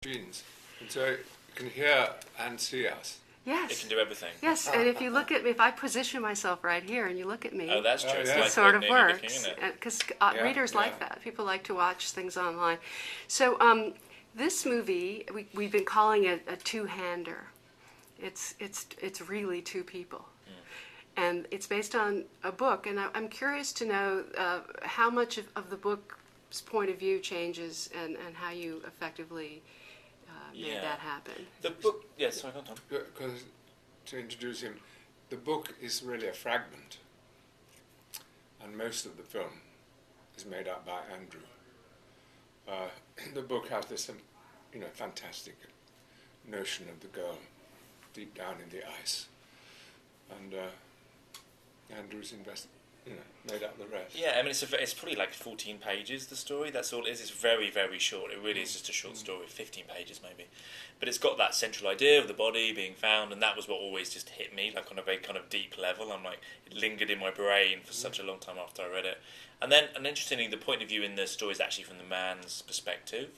Genes, and so it can hear and see us. Yes. It can do everything. Yes, and if you look at me, if I position myself right here and you look at me, Oh, that's true. yeah. it sort of looking, works. isn't it? Because Yeah, readers like yeah. that. People like to watch things online. So this movie, we've been calling it a two-hander. It's really two people. And it's based on a book, and I'm curious to know how much of the book's point of view changes and how you effectively made that happen. The book, yes, sorry, go on, Tom. Because to introduce him, the book is really a fragment, and most of the film is made up by Andrew. The book has this, fantastic notion of the girl deep down in the ice, and Andrew's made up the rest. Yeah, I mean, it's probably like 14 pages, the story. That's all it is. It's very, very short. It really is just a short story, 15 pages maybe. But it's got that central idea of the body being found, and that was what always just hit me, like on a very kind of deep level. I'm like, it lingered in my brain for such a long time after I read it. And interestingly, the point of view in the story is actually from the man's perspective.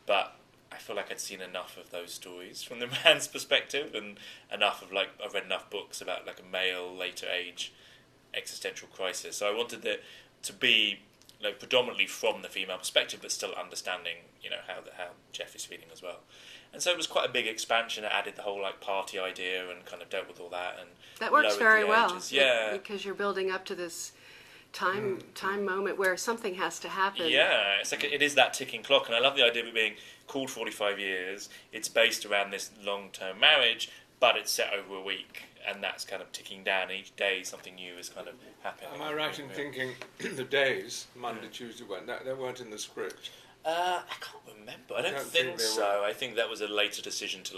But I feel like I'd seen enough of those stories from the man's perspective, and enough of, like, I've read enough books about, like, a male, later age existential crisis. So I wanted it to be, predominantly from the female perspective, but still understanding, how Jeff is feeling as well. And so it was quite a big expansion. It added the whole party idea and kind of dealt with all that, and that works very well. Yeah, because you're building up to this time moment where something has to happen. Yeah, it's like it is that ticking clock, and I love the idea of it being called 45 years. It's based around this long-term marriage, but it's set over a week, and that's kind of ticking down. Each day something new is kind of happening. Am I right in thinking the days, Monday, Tuesday, Wednesday, they weren't in the script? I can't remember. I don't think so. I think that was a later decision to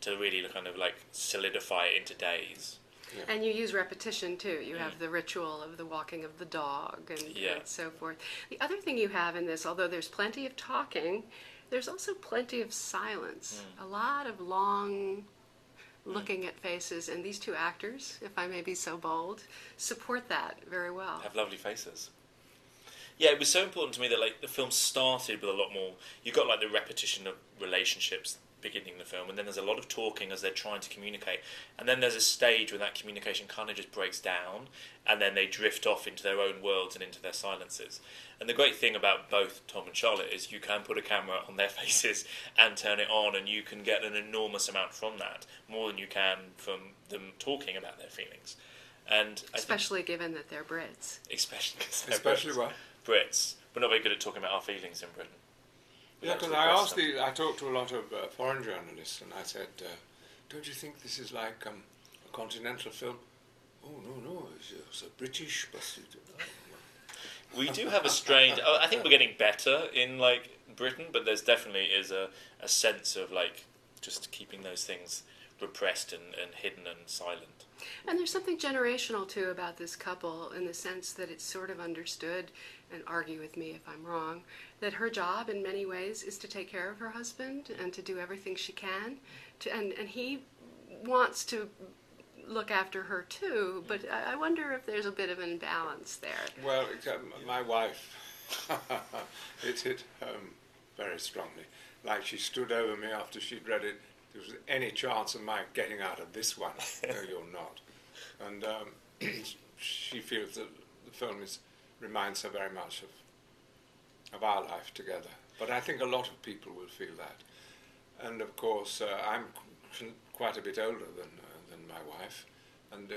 really kind of solidify it into days. Yeah. And you use repetition too. You have the ritual of the walking of the dog and so forth. The other thing you have in this, although there's plenty of talking, there's also plenty of silence. A lot of long looking at faces, and these two actors, if I may be so bold, support that very well. Have lovely faces. Yeah, it was so important to me that the film started with a lot more. You got the repetition of relationships beginning the film, and then there's a lot of talking as they're trying to communicate, and then there's a stage where that communication kind of just breaks down, and then they drift off into their own worlds and into their silences. And the great thing about both Tom and Charlotte is you can put a camera on their faces and turn it on, and you can get an enormous amount from that, more than you can from them talking about their feelings. And especially given that they're Brits. Especially what? Brits. We're not very good at talking about our feelings in Britain. Yeah, because I talked to a lot of foreign journalists, and I said, don't you think this is like a continental film? Oh, no, it's a British... We do have a strange... I think we're getting better in, Britain, but there's definitely is a sense of, just keeping those things repressed and hidden and silent. And there's something generational, too, about this couple in the sense that it's sort of understood, and argue with me if I'm wrong, that her job in many ways is to take care of her husband and to do everything she can. And he wants to look after her, too, but I wonder if there's a bit of an imbalance there. Well, except my wife, it hit home very strongly. She stood over me after she'd read it. There was any chance of my getting out of this one? No, you're not. And she feels that the film reminds her very much of our life together. But I think a lot of people will feel that. And of course, I'm quite a bit older than my wife. And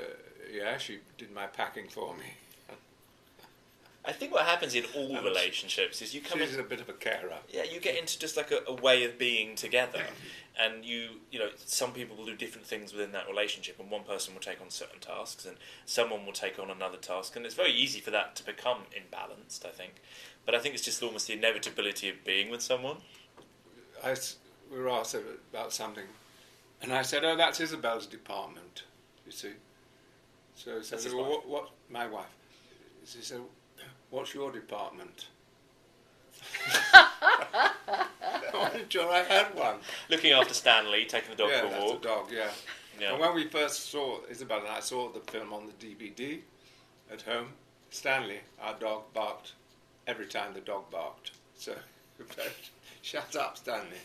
she did my packing for me. I think what happens in all relationships is you come She's a bit of a carer. Yeah, you get into just a way of being together, and some people will do different things within that relationship, and one person will take on certain tasks, and someone will take on another task, and it's very easy for that to become imbalanced, I think. But I think it's just almost the inevitability of being with someone. We were asked about something, and I said, "Oh, that's Isabel's department." You see, so what? My wife. She said, "What's your department?" I wasn't sure I had one. Looking after Stanley, taking the dog for a walk. Yeah, that's the dog, yeah. And when we first saw, Isabel and I saw the film on the DVD at home, Stanley, our dog, barked every time the dog barked. So Shut up, Stanley.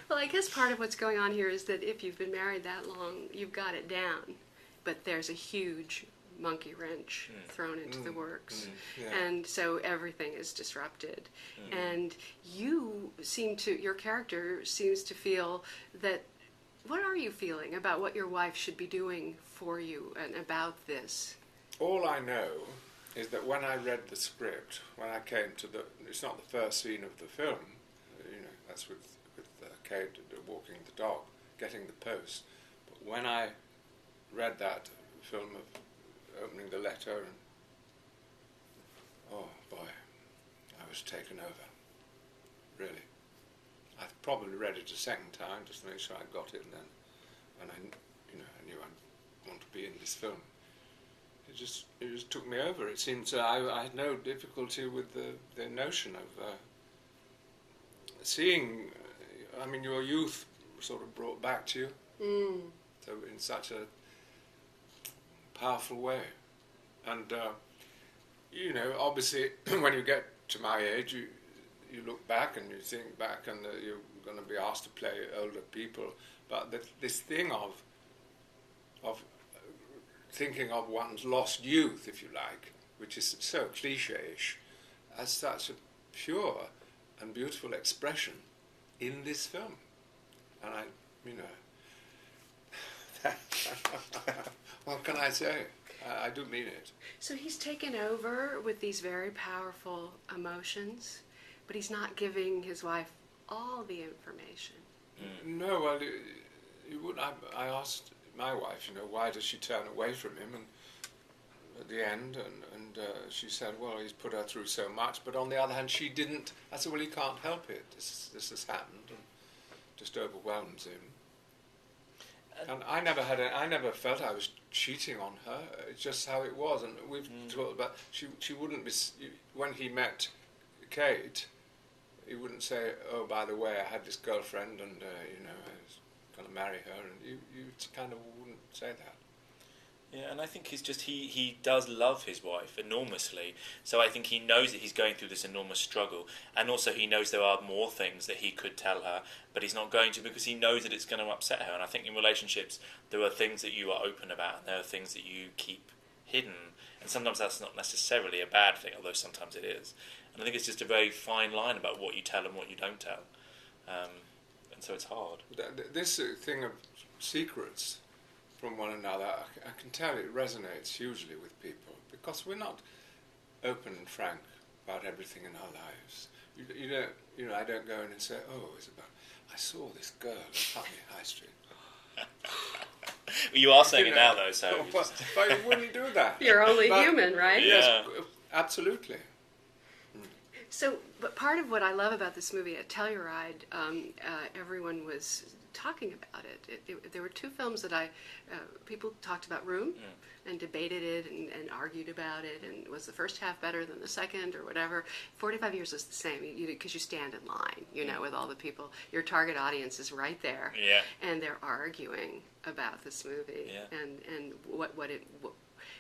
Well, I guess part of what's going on here is that if you've been married that long, you've got it down. But there's a huge monkey wrench thrown into the works. Yeah. And so everything is disrupted. And your character seems to feel that, what are you feeling about what your wife should be doing for you and about this? All I know is that when I read the script, when I came to it's not the first scene of the film, that's with Kate walking the dog, getting the post. But when I read that film of opening the letter, and oh boy, I was taken over. Really, I probably read it a second time just to make sure I got it, and I knew I'd want to be in this film. It just took me over. It seemed I had no difficulty with the notion of seeing. I mean, your youth sort of brought back to you, so in such a powerful way. And obviously, when you get to my age, you look back and you think back, and you're going to be asked to play older people. But this thing of thinking of one's lost youth, if you like, which is so cliche-ish, as such a pure and beautiful expression in this film. And what can I say? I do mean it. So he's taken over with these very powerful emotions, but he's not giving his wife all the information. No, well, you would. I asked my wife, why does she turn away from him? And at the end, and she said, well, he's put her through so much. But on the other hand, she didn't. I said, well, he can't help it. This has happened, and just overwhelms him. And I never felt I was cheating on her. It's just how it was. And we've talked about, she wouldn't be, when he met Kate, he wouldn't say, oh, by the way, I had this girlfriend, and I was going to marry her, and you kind of wouldn't say that. Yeah, and I think he does love his wife enormously. So I think he knows that he's going through this enormous struggle, and also he knows there are more things that he could tell her, but he's not going to, because he knows that it's going to upset her. And I think in relationships there are things that you are open about, and there are things that you keep hidden, and sometimes that's not necessarily a bad thing, although sometimes it is. And I think it's just a very fine line about what you tell and what you don't tell, and so it's hard. This thing of secrets from one another, I can tell it resonates hugely with people, because we're not open and frank about everything in our lives. You don't, I don't go in and say, oh, Isabel, I saw this girl at Courtenay High Street. Well, you are saying it now, though, so... But you wouldn't do that. You're only human, right? Yes, absolutely. So, but part of what I love about this movie, at Telluride, everyone was talking about it. There were two films that people talked about Room and debated it and argued about it, and was the first half better than the second or whatever. 45 Years is the same, because you stand in line, with all the people. Your target audience is right there, and they're arguing about this movie. And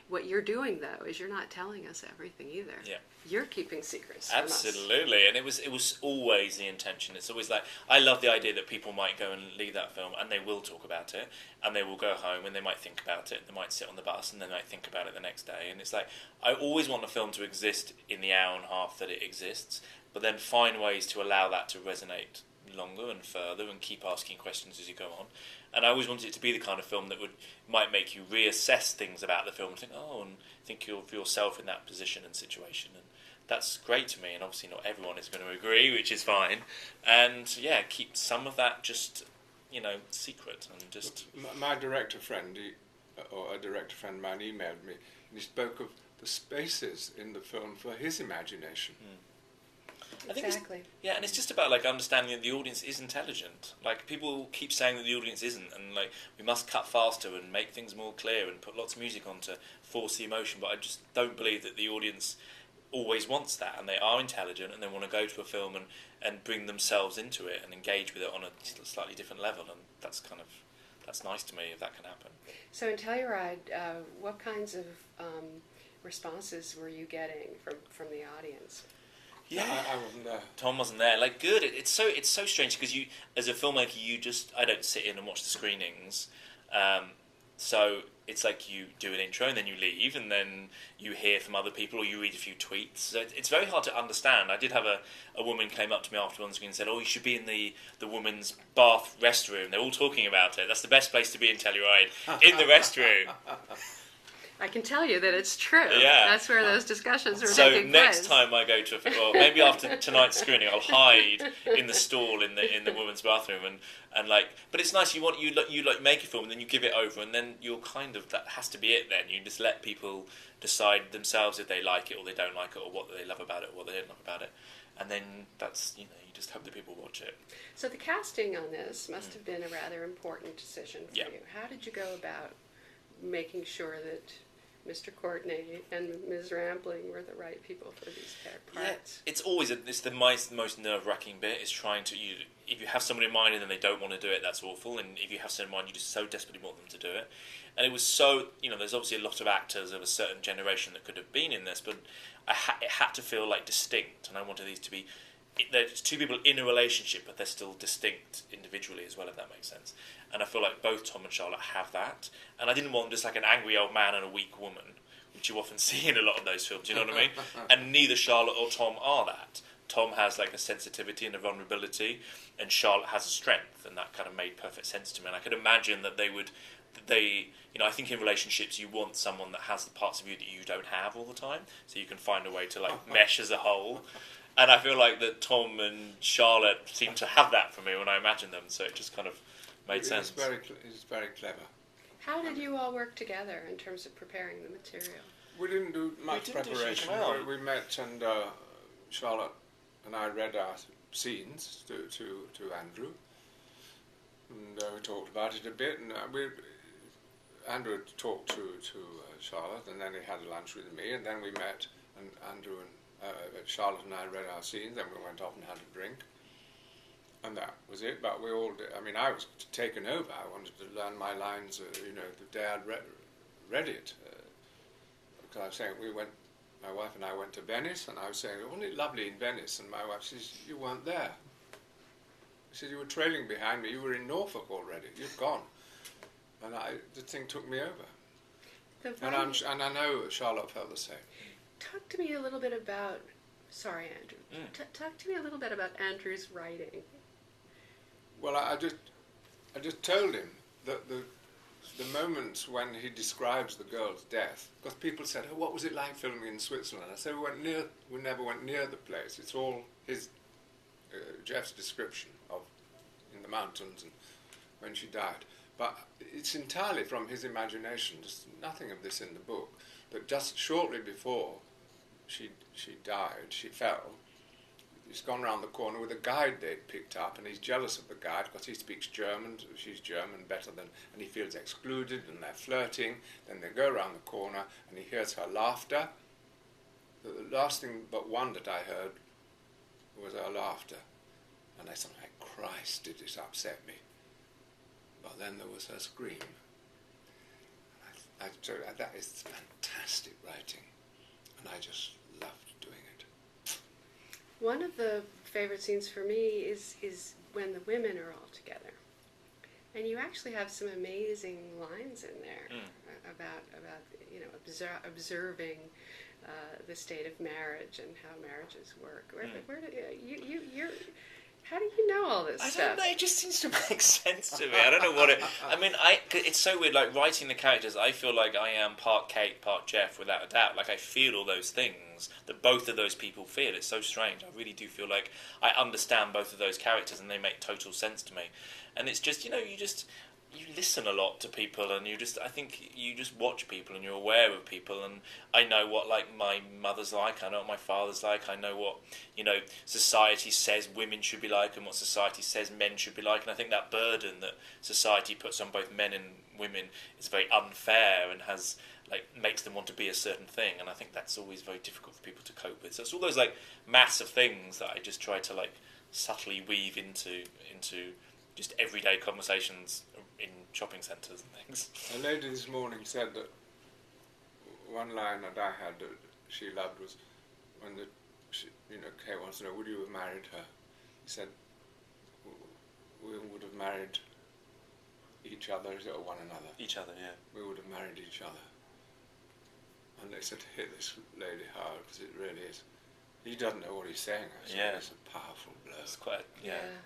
what you're doing, though, is you're not telling us everything either. Yeah. You're keeping secrets from us. Absolutely, and it was always the intention. It's always like, I love the idea that people might go and leave that film, and they will talk about it, and they will go home, and they might think about it, they might sit on the bus, and they might think about it the next day. And it's like, I always want a film to exist in the hour and a half that it exists, but then find ways to allow that to resonate longer and further, and keep asking questions as you go on. And I always wanted it to be the kind of film that might make you reassess things about the film and think, and think of yourself in that position and situation. And that's great to me, and obviously not everyone is going to agree, which is fine. And keep some of that just, secret, and just... My director friend, or a director friend of mine, emailed me, and he spoke of the spaces in the film for his imagination. I think exactly. And it's just about understanding that the audience is intelligent. People keep saying that the audience isn't, and we must cut faster and make things more clear and put lots of music on to force the emotion. But I just don't believe that the audience always wants that, and they are intelligent and they want to go to a film and bring themselves into it and engage with it on a slightly different level. And that's nice to me if that can happen. So in Telluride, what kinds of responses were you getting from the audience? Yeah, I wasn't there. Tom wasn't there. Like, good. It's so strange because you, as a filmmaker, I don't sit in and watch the screenings. So it's like you do an intro and then you leave, and then you hear from other people or you read a few tweets. So it's very hard to understand. I did have a woman came up to me after on the screen and said, "Oh, you should be in the women's bath restroom. They're all talking about it. That's the best place to be in Telluride, in the restroom." I can tell you that it's true. Yeah. That's where those discussions are So taking place. next time I go to well, maybe after tonight's screening, I'll hide in the stall in the women's bathroom and like. But it's nice. You make a film and then you give it over, and then you're kind of, that has to be it. Then you just let people decide themselves if they like it or they don't like it, or what they love about it or what they don't love about it, and then that's, you just hope that people watch it. So the casting on this must have been a rather important decision for Yeah. you. How did you go about making sure that Mr. Courtenay and Ms. Rampling were the right people for these parts? Yeah, it's the most nerve-wracking bit, is trying to, if you have someone in mind and then they don't want to do it, that's awful, and if you have someone in mind, you just so desperately want them to do it. And it was so, there's obviously a lot of actors of a certain generation that could have been in this, but it had to feel like distinct, and I wanted these to be, there's two people in a relationship, but they're still distinct individually as well, if that makes sense. And I feel like both Tom and Charlotte have that. And I didn't want just like an angry old man and a weak woman, which you often see in a lot of those films, you know what I mean? And neither Charlotte or Tom are that. Tom has like a sensitivity and a vulnerability, and Charlotte has a strength, and that kind of made perfect sense to me. And I could imagine that I think in relationships you want someone that has the parts of you that you don't have all the time, so you can find a way to like mesh as a whole. And I feel like that Tom and Charlotte seem to have that for me when I imagine them, so it just kind of made sense. It's very clever. How did you all work together in terms of preparing the material? We didn't do much preparation. We met, and Charlotte and I read our scenes to Andrew, and we talked about it a bit. And Andrew talked to Charlotte, and then he had lunch with me, and then we met, and Andrew and Charlotte and I read our scenes, then we went off and had a drink, and that was it. But we all did. I mean, I was taken over. I wanted to learn my lines, the day I'd read it. Because I was saying, my wife and I went to Venice, and I was saying, wasn't it lovely in Venice? And my wife says, you weren't there. She said, you were trailing behind me. You were in Norfolk already. You'd gone. And the thing took me over. And I know Charlotte felt the same. Talk to me a little bit about, sorry Andrew, talk to me a little bit about Andrew's writing. Well, I just told him that the moments when he describes the girl's death, because people said, oh, what was it like filming in Switzerland? I said, we never went near the place. It's all Jeff's description of in the mountains and when she died. But it's entirely from his imagination. There's nothing of this in the book. But just shortly before she died, she fell. He's gone round the corner with a guide they'd picked up, and he's jealous of the guide because he speaks German, she's German better than, and he feels excluded, and they're flirting. Then they go round the corner, and he hears her laughter. The last thing but one that I heard was her laughter. And I thought, my Christ, did this upset me. But then there was her scream. That is fantastic writing, and I just loved doing it. One of the favorite scenes for me is when the women are all together, and you actually have some amazing lines in there about observing the state of marriage and how marriages work. Where do you're? How do you know all this stuff? I don't know, it just seems to make sense to me. I don't know what it... I mean, it's so weird, like, writing the characters, I feel like I am part Kate, part Jeff, without a doubt. Like, I feel all those things that both of those people feel. It's so strange. I really do feel like I understand both of those characters, and they make total sense to me. And it's just, you listen a lot to people, and I think you just watch people, and you're aware of people, and I know what, like, my mother's like, I know what my father's like, I know what, society says women should be like, and what society says men should be like, and I think that burden that society puts on both men and women is very unfair, and has, like, makes them want to be a certain thing, and I think that's always very difficult for people to cope with. So it's all those, like, massive things that I just try to, like, subtly weave into just everyday conversations in shopping centres and things. A lady this morning said that one line that I had that she loved was when Kate wants to know, would you have married her? He said, we would have married each other or one another. Each other, yeah. We would have married each other. And they said, hit this lady hard, because it really is. He doesn't know what he's saying. Actually. Yeah. It's a powerful blow. It's quite,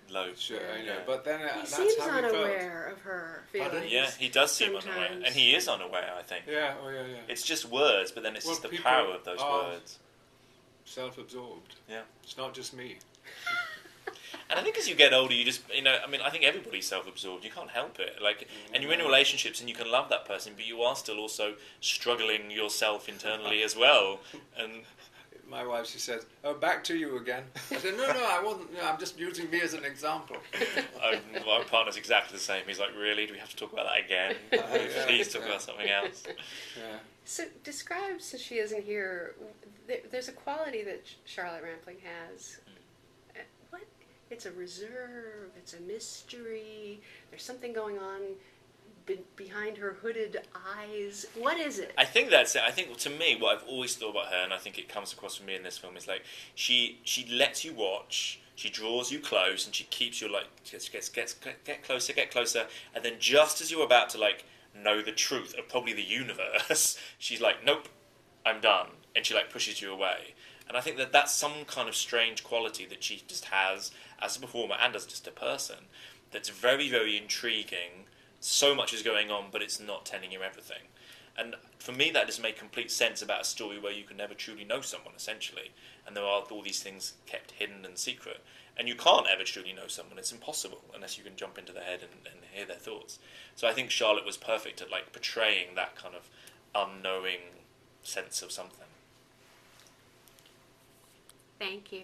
low. Sure, Yeah. But then He that's seems how he felt. unaware of her feelings. Yeah, he does seem sometimes. unaware. And he is unaware, I think. Yeah, yeah. It's just words, but then it's Well, just the people power of those are words. Self-absorbed. Yeah. It's not just me. And I think as you get older, you just, I think everybody's self-absorbed. You can't help it. And you're in relationships and you can love that person, but you are still also struggling yourself internally as well. And My wife, she says, "Oh, back to you again." I said, "No, I wasn't. No, I'm just using me as an example." my partner's exactly the same. He's like, "Really? Do we have to talk about that again? Please talk about something else." Yeah. So describe, since she isn't here, there's a quality that Charlotte Rampling has. What? It's a reserve. It's a mystery. There's something going on behind her hooded eyes. What is it? I think that's it. I think, to me, what I've always thought about her, and I think it comes across for me in this film, is like she lets you watch, she draws you close, and she keeps you get closer, and then just as you're about to know the truth of probably the universe, she's like, "Nope, I'm done," and she pushes you away. And I think that's some kind of strange quality that she just has as a performer and as just a person that's very, very intriguing. So much is going on, but it's not telling you everything. And for me, that just made complete sense about a story where you can never truly know someone, essentially. And there are all these things kept hidden and secret. And you can't ever truly know someone. It's impossible unless you can jump into their head and hear their thoughts. So I think Charlotte was perfect at portraying that kind of unknowing sense of something. Thank you.